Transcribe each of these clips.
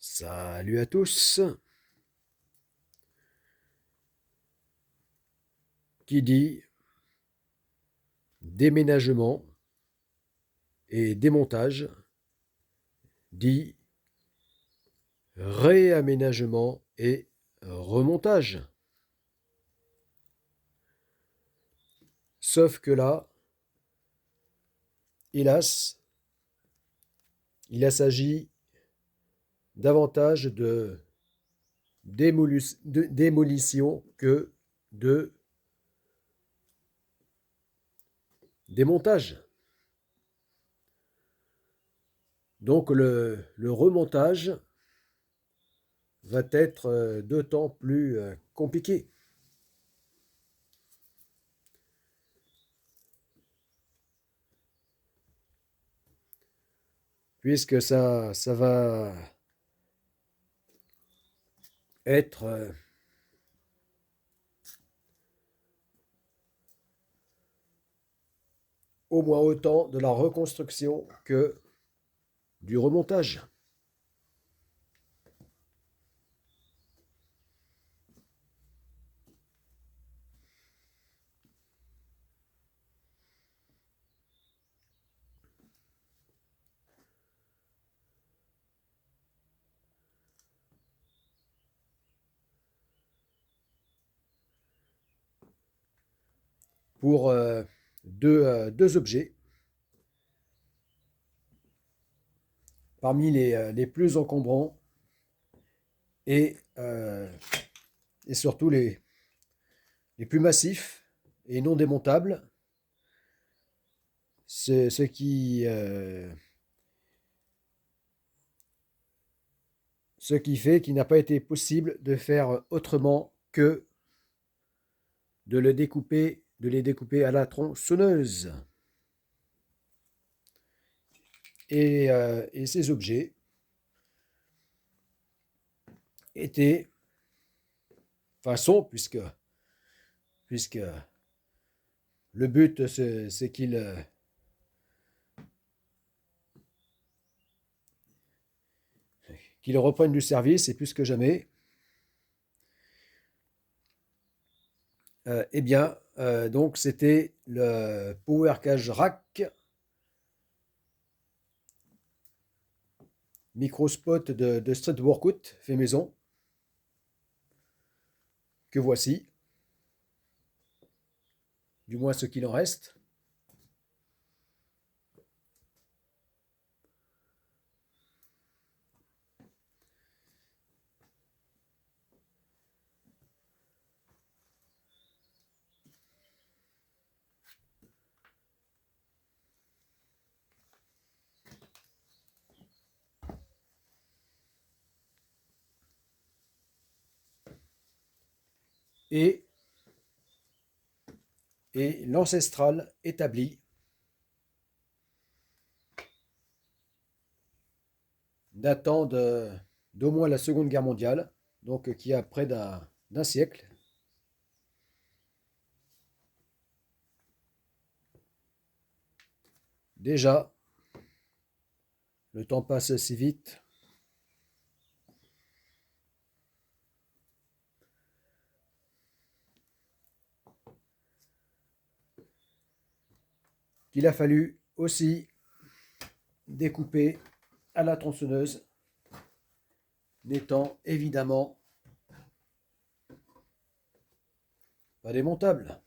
Salut à tous. Qui dit déménagement et démontage dit réaménagement et remontage. Sauf que là, hélas, il s'agit davantage de démolition que de démontage. Donc le remontage va être d'autant plus compliqué, puisque ça va être au moins autant de la reconstruction que du remontage. Pour deux objets parmi les plus encombrants et, euh, et surtout les plus massifs et non démontables, c'est ce qui fait qu'il n'a pas été possible de faire autrement que de les découper à la tronçonneuse. Et ces objets étaient, enfin sont, puisque le but c'est qu'ils reprennent du service et plus que jamais, eh bien, donc c'était le Power Cage Rack microspot de Street Workout fait maison, que voici, du moins ce qu'il en reste. Et, et l'ancestral établi datant d'au moins la Seconde Guerre mondiale, donc qui a près d'un siècle. Déjà, le temps passe si vite. Qu'il a fallu aussi découper à la tronçonneuse, n'étant évidemment pas démontable.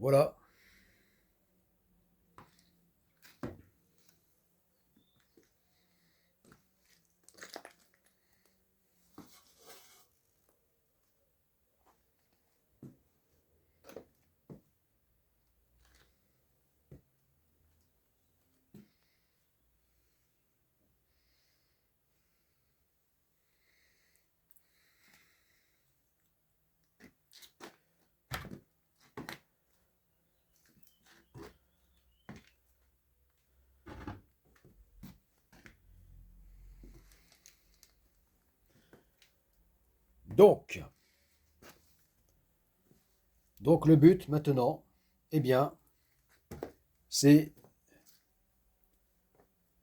Voilà. Donc, le but maintenant, eh bien, c'est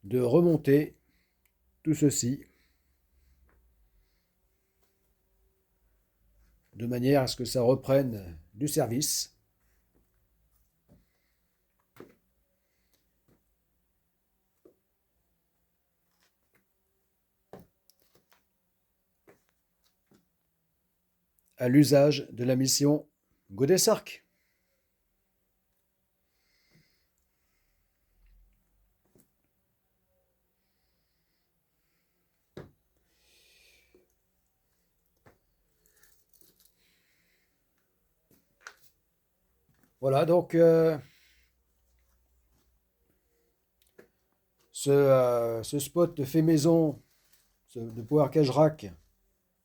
de remonter tout ceci de manière à ce que ça reprenne du service. À l'usage de la mission Godesarc. Voilà, donc ce spot de fait maison, de Power Cage Rack,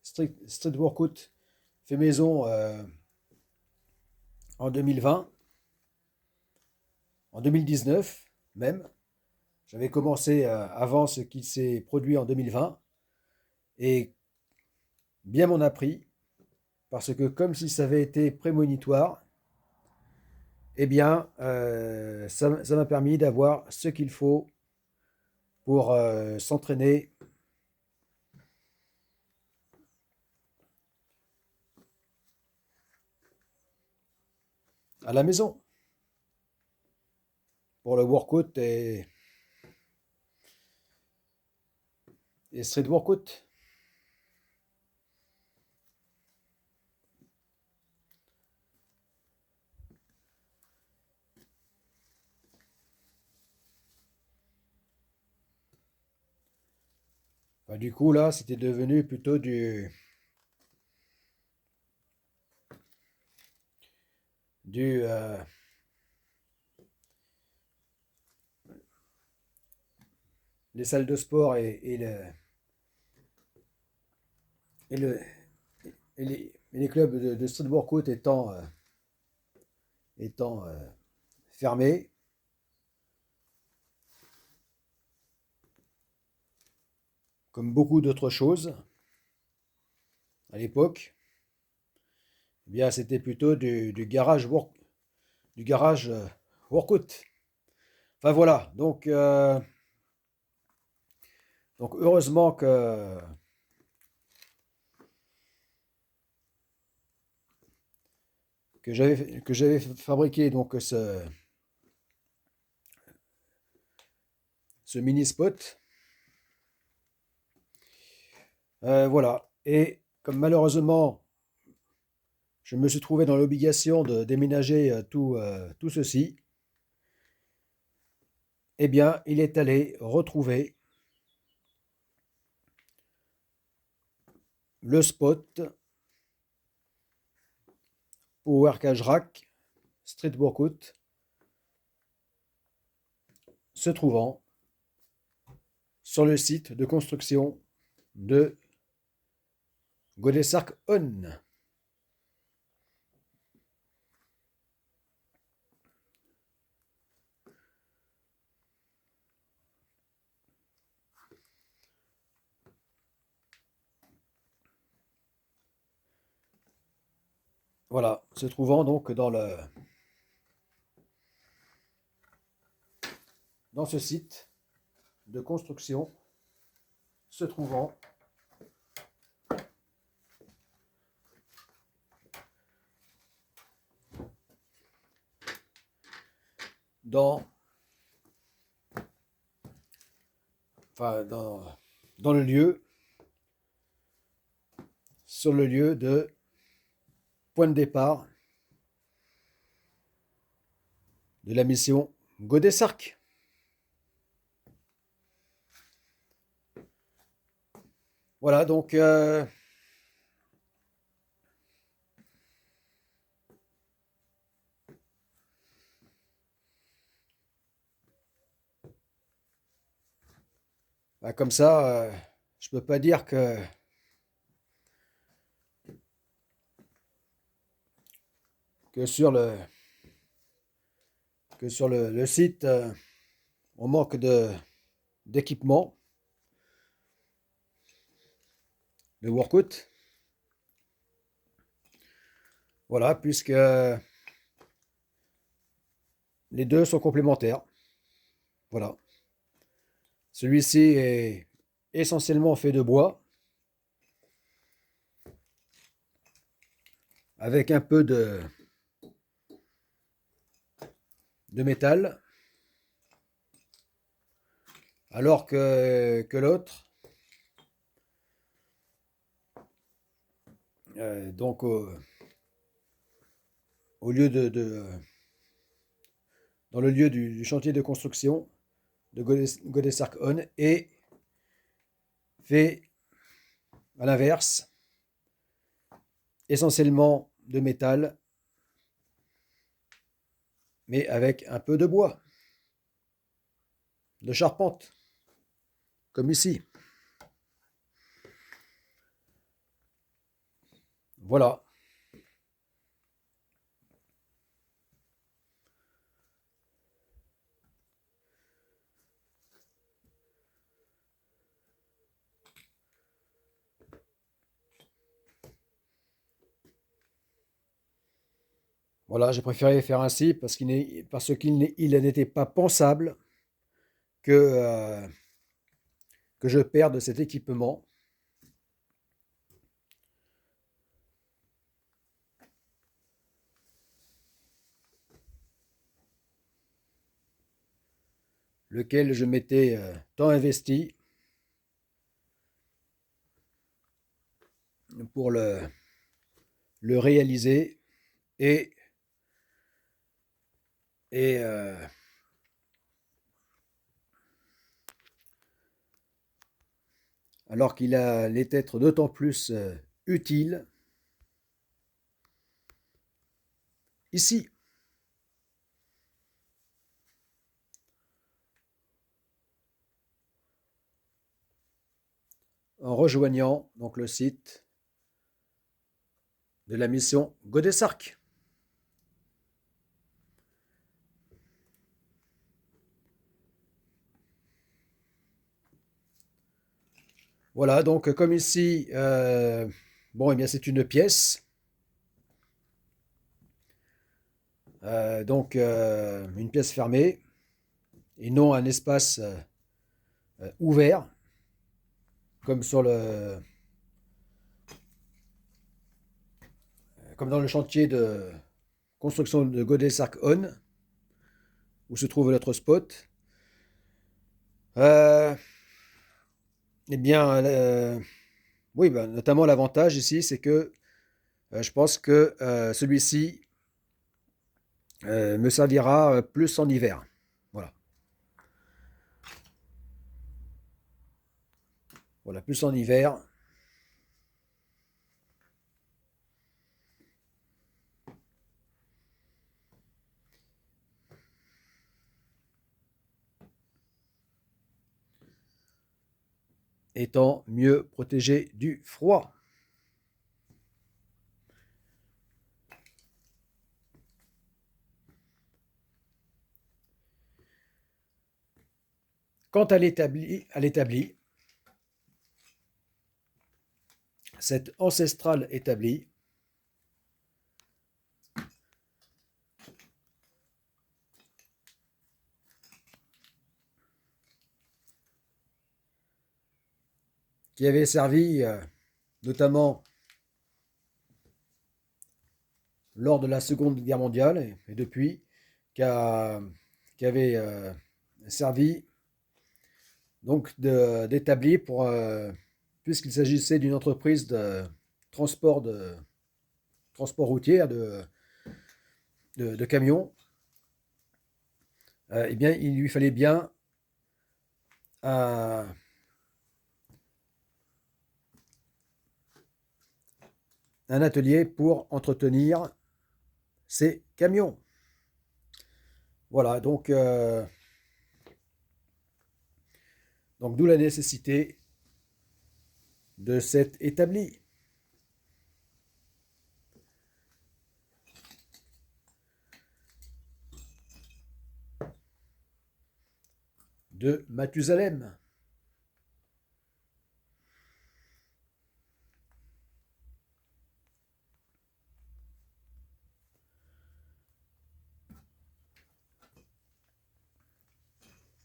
Street Workout fait maison en 2020, en 2019 même. J'avais commencé avant ce qui s'est produit en 2020 et bien m'en a pris parce que comme si ça avait été prémonitoire, eh bien ça m'a permis d'avoir ce qu'il faut pour s'entraîner à la maison pour le workout et street workout. Enfin, du coup là c'était devenu plutôt du les salles de sport et le, et les clubs de street workout étant fermés, comme beaucoup d'autres choses à l'époque, eh bien c'était plutôt du garage workout. Enfin voilà, donc heureusement que j'avais fabriqué donc ce mini spot. Voilà. Et comme malheureusement, je me suis trouvé dans l'obligation de déménager tout ceci, eh bien, il est allé retrouver le spot Power Cage Rack Street Workout se trouvant sur le site de construction de Godesarc On. Voilà, se trouvant donc dans ce site de construction, se trouvant dans, enfin, dans le lieu, sur le lieu de point de départ de la mission Godessark. Voilà, donc bah, comme ça, je peux pas dire que sur le, le site, on manque d'équipement, de workout. Voilà, puisque les deux sont complémentaires. Voilà. Celui-ci est essentiellement fait de bois, avec un peu de métal, alors que l'autre, donc au lieu dans le lieu du chantier de construction de Godessark-On, est fait à l'inverse, essentiellement de métal, mais avec un peu de bois, de charpente, comme ici. Voilà. Voilà, j'ai préféré faire ainsi parce qu'il n'était pas pensable que je perde cet équipement. Lequel je m'étais tant investi pour le réaliser et, et alors qu'il allait être d'autant plus utile ici. En rejoignant donc le site de la mission Godessark. Voilà, donc comme ici, bon, eh bien c'est une pièce, donc une pièce fermée, et non un espace ouvert, comme comme dans le chantier de construction de Godessark-On, où se trouve notre spot. Eh bien, oui, bah, notamment l'avantage ici, c'est que je pense que celui-ci me servira plus en hiver. Voilà. Voilà, plus en hiver. Étant mieux protégé du froid. Quant à l'établi, cet ancestral établi, qui avait servi notamment lors de la Seconde Guerre mondiale et depuis, qui avait servi donc d'établi pour, puisqu'il s'agissait d'une entreprise de transport, transport routier de camions, eh bien, il lui fallait bien un, un atelier pour entretenir ces camions. Voilà, donc d'où la nécessité de cet établi de Mathusalem.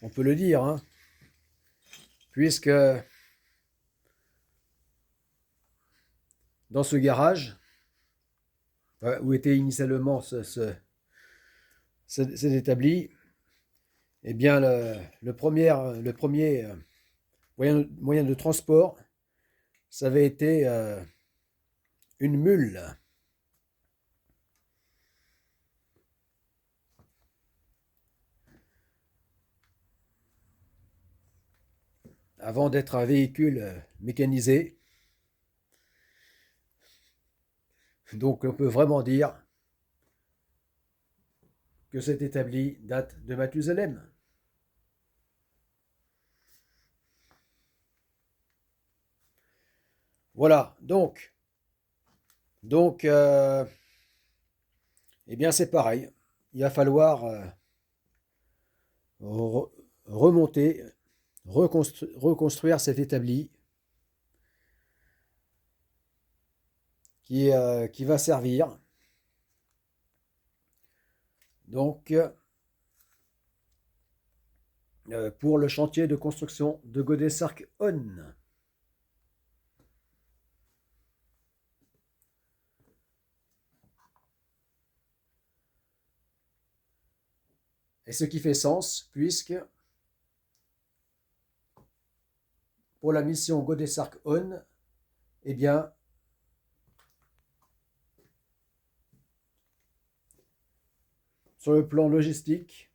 On peut le dire, hein, puisque dans ce garage, où était initialement cet établi, eh bien le premier moyen de transport, ça avait été une mule. Avant d'être un véhicule mécanisé. Donc on peut vraiment dire que cet établi date de Mathusalem. Voilà, donc eh bien c'est pareil. Il va falloir remonter, reconstruire cet établi qui va servir donc pour le chantier de construction de Godessark-On. Et ce qui fait sens, puisque pour la mission Godessark-On, eh bien, sur le plan logistique,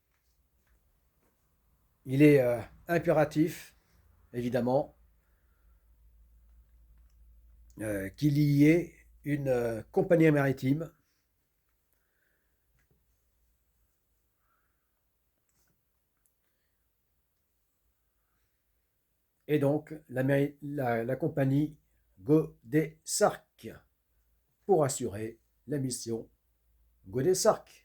il est impératif, évidemment, qu'il y ait une compagnie maritime et donc la compagnie Godessark pour assurer la mission Godessark.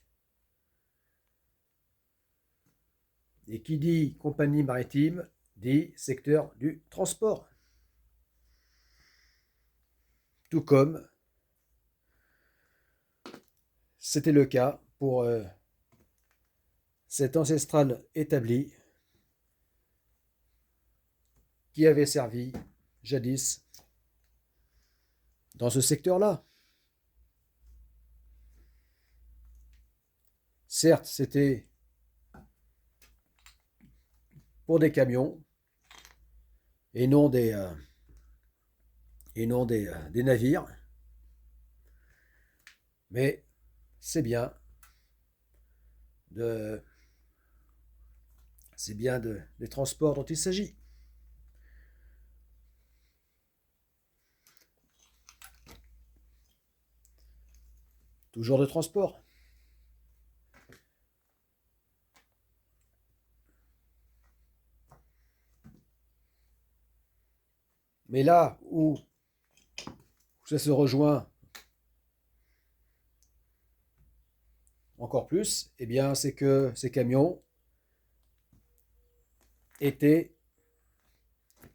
Et qui dit compagnie maritime dit secteur du transport. Tout comme c'était le cas pour cet ancestral établi qui avait servi jadis dans ce secteur-là. Certes, c'était pour des camions et non des navires, mais c'est bien des transports dont il s'agit. Toujours de transport. Mais là où ça se rejoint encore plus, eh bien, c'est que ces camions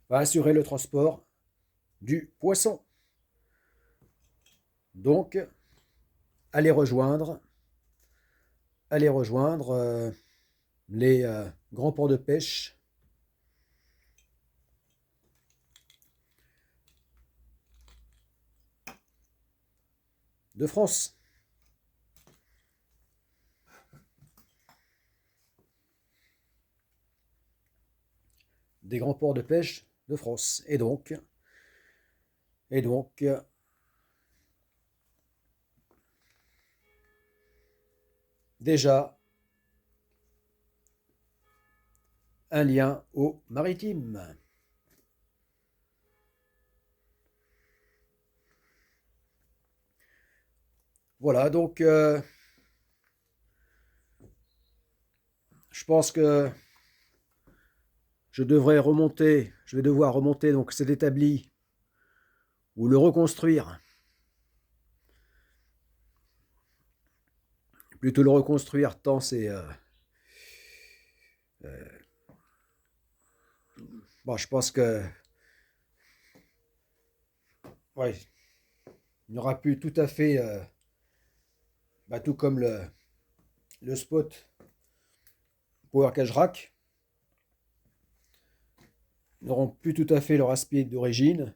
assuraient le transport du poisson. Donc, aller rejoindre les grands ports de pêche de France. Des grands ports de pêche de France. Et donc déjà, un lien au maritime. Voilà, donc je pense que je vais devoir remonter donc cet établi ou le reconstruire. Plutôt le reconstruire tant c'est... bon, je pense que... Ouais, il n'y aura plus tout à fait... tout comme le spot Power Cache Rack, n'auront plus tout à fait leur aspect d'origine,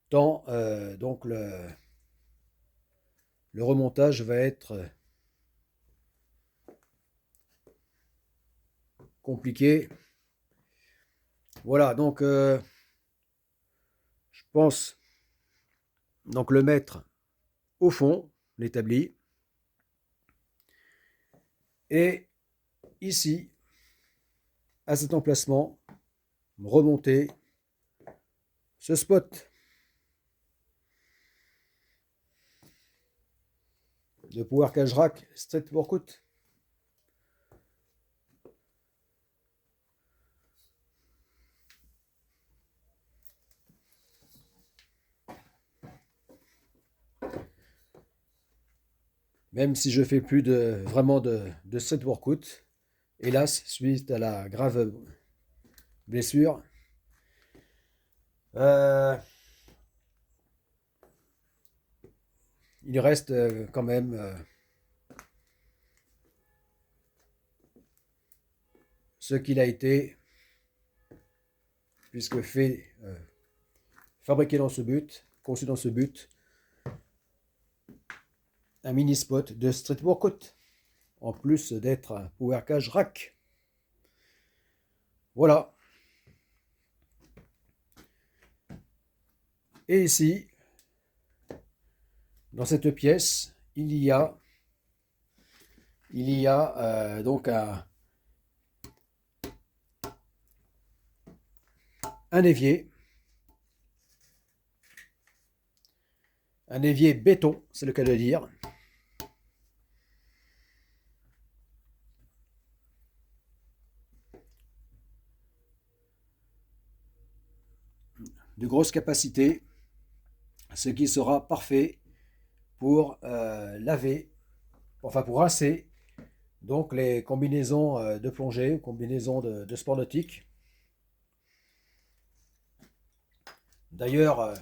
tant donc le remontage va être compliqué. Voilà, donc je pense donc le mettre au fond, l'établi, et ici, à cet emplacement, remonter ce spot de Power Cache Rack Straight Workout. Même si je fais plus vraiment de street workout, hélas, suite à la grave blessure, il reste quand même ce qu'il a été, puisque fabriqué dans ce but, conçu dans ce but, un mini spot de street workout, en plus d'être un Power Cache Rack. Voilà. Et ici, dans cette pièce, il y a donc un évier béton, c'est le cas de dire, de grosse capacité, ce qui sera parfait pour laver, enfin pour rincer donc les combinaisons de plongée, combinaisons de sport nautique. D'ailleurs,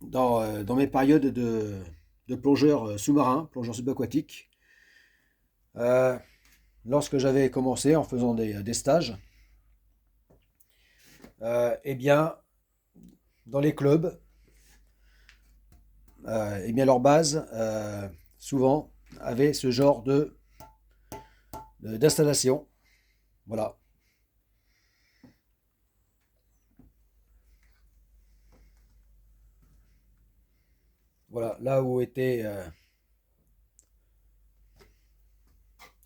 dans mes périodes de plongeur sous-marin, plongeur subaquatique, lorsque j'avais commencé en faisant des stages, eh bien, dans les clubs, eh bien, leur base, souvent, avait ce genre d'installation. Voilà. Voilà, là où était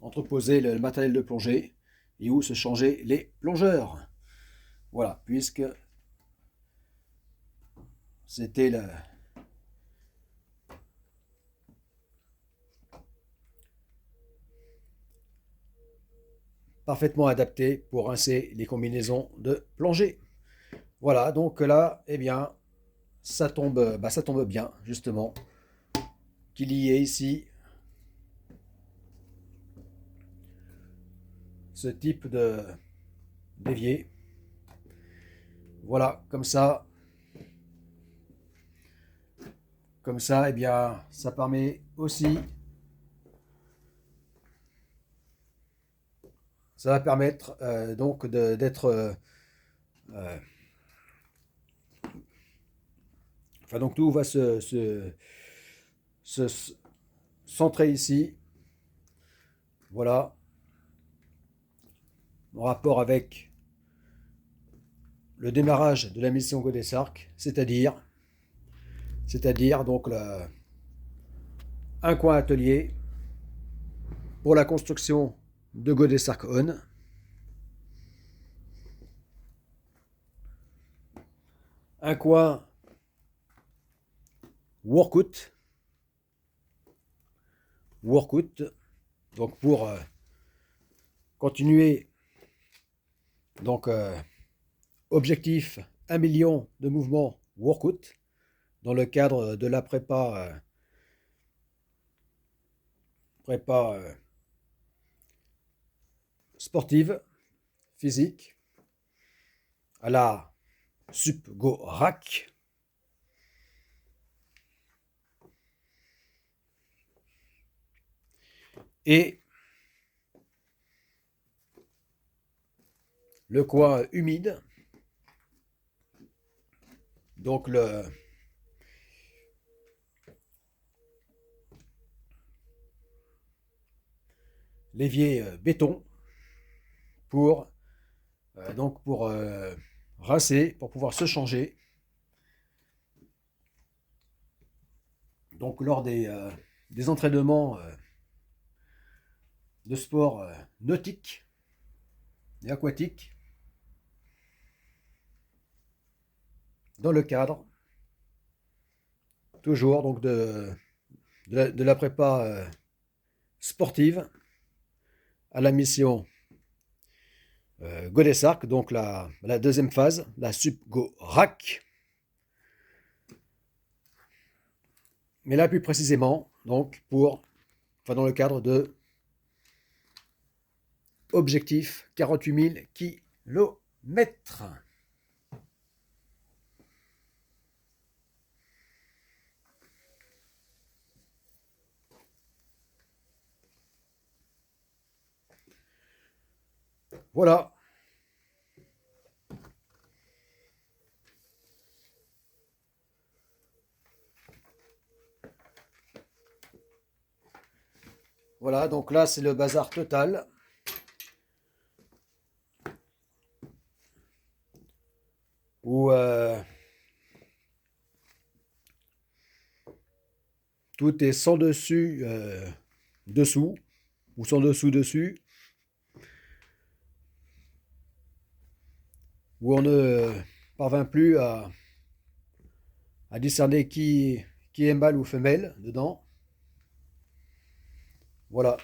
entreposé le matériel de plongée et où se changeaient les plongeurs. Voilà, puisque c'était parfaitement adapté pour rincer les combinaisons de plongée. Voilà, donc là, eh bien, ça tombe bien, justement, qu'il y ait ici ce type d'évier. Voilà, comme ça, eh bien, ça permet aussi, ça va permettre donc d'être, enfin donc tout va se centrer ici. Voilà, en rapport avec le démarrage de la mission Godesarc, c'est-à-dire donc un coin atelier pour la construction de Godesark On, un coin workout, donc pour continuer, donc objectif 1 million de mouvements workout dans le cadre de la prépa sportive, physique, à la SUPGO-RAC. Et le coin humide, donc l'évier béton pour rincer, pour pouvoir se changer. Donc lors des entraînements de sport nautique et aquatique, dans le cadre toujours donc de la prépa sportive à la mission Godesark, donc la deuxième phase, la SUPGO-RAC. Mais là plus précisément, donc dans le cadre de objectif 48 000 kilomètres. Voilà. Voilà, donc là c'est le bazar total. Où tout est sans dessus, dessous, ou sans dessous, dessus. Où on ne parvient plus à discerner qui est mâle ou femelle dedans. Voilà.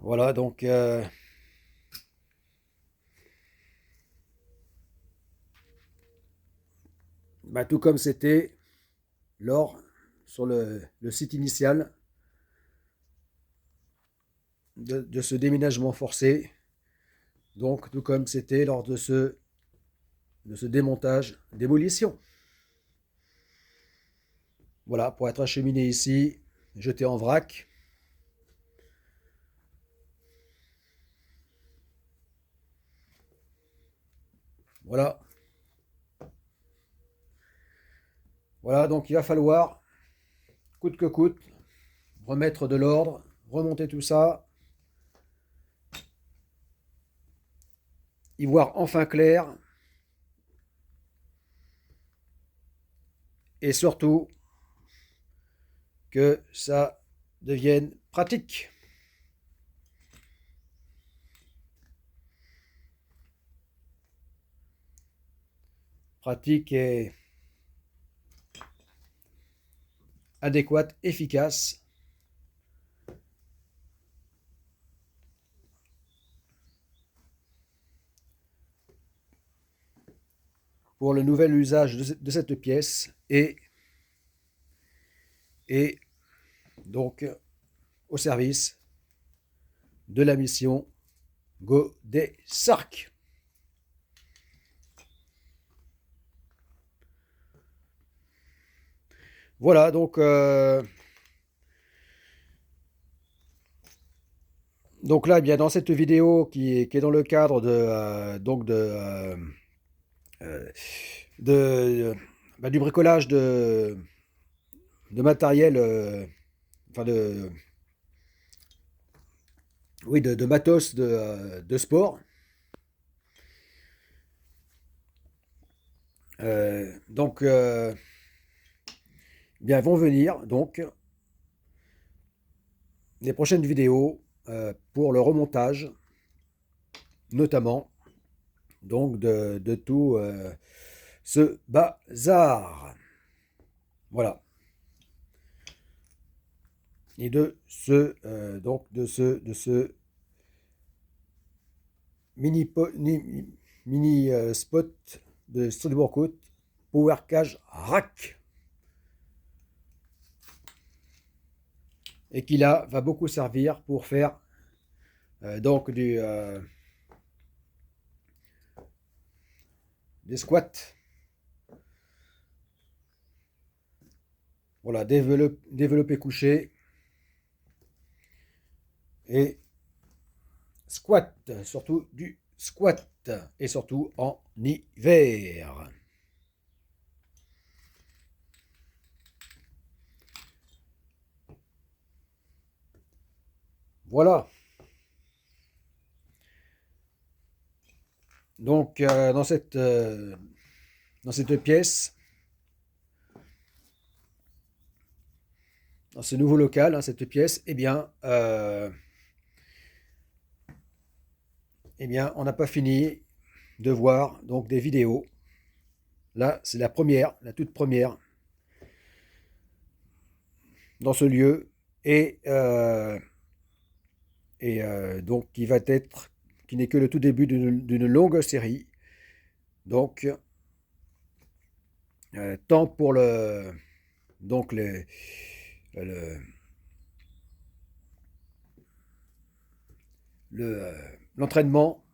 Voilà, donc tout comme c'était sur le site initial de ce déménagement forcé. Donc tout comme c'était lors de ce démontage, démolition. Voilà, pour être acheminé ici, jeté en vrac. Voilà. Voilà, donc il va falloir, coûte que coûte, remettre de l'ordre, remonter tout ça, y voir enfin clair, et surtout que ça devienne pratique. Pratique et adéquate, efficace. Pour le nouvel usage de cette pièce et donc au service de la mission Godesark. Voilà, donc là, eh bien, dans cette vidéo qui est dans le cadre du bricolage de matériel, enfin de matos de sport. Donc, bien, vont venir donc les prochaines vidéos pour le remontage, notamment donc de tout ce bazar. Voilà. Et de ce mini spot de Street Workout Power Cage Rack, et qui là va beaucoup servir pour faire donc des squats. Voilà, développé couché et squat, surtout du squat, et surtout en hiver. Voilà. Donc dans cette pièce, dans ce nouveau local, cette pièce, eh bien, on n'a pas fini de voir donc des vidéos. Là, c'est la première, la toute première dans ce lieu, et donc qui n'est que le tout début d'une longue série. Donc, tant pour l'entraînement,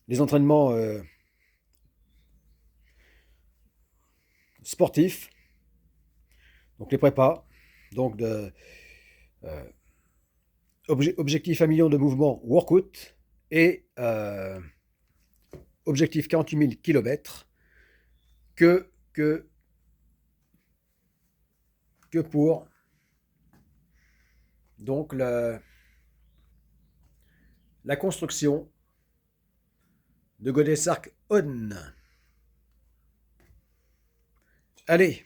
les entraînements sportifs, donc les prépas, donc objectif 1 million de mouvements workout, et objectif 48 000 km, que pour donc la construction de Godessark On. Allez,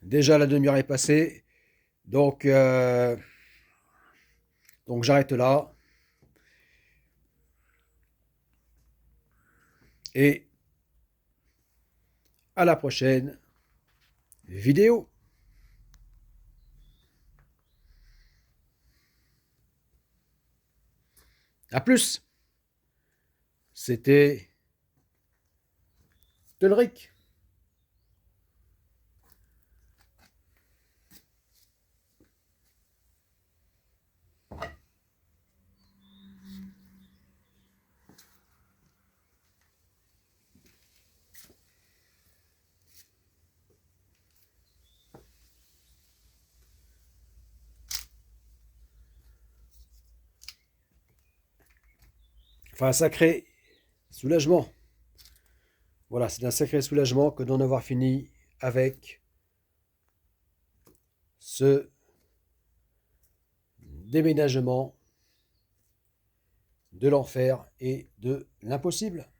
déjà la demi-heure est passée, donc j'arrête là, et à la prochaine vidéo. À plus. C'était Tolric. Enfin, un sacré soulagement. Voilà, c'est un sacré soulagement que d'en avoir fini avec ce déménagement de l'enfer et de l'impossible.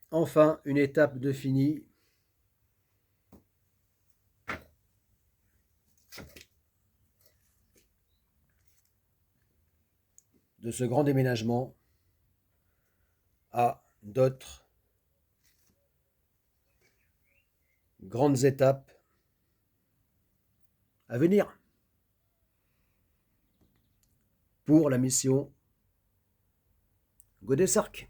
Enfin, une étape de fini. De ce grand déménagement à d'autres grandes étapes à venir pour la mission Godessark.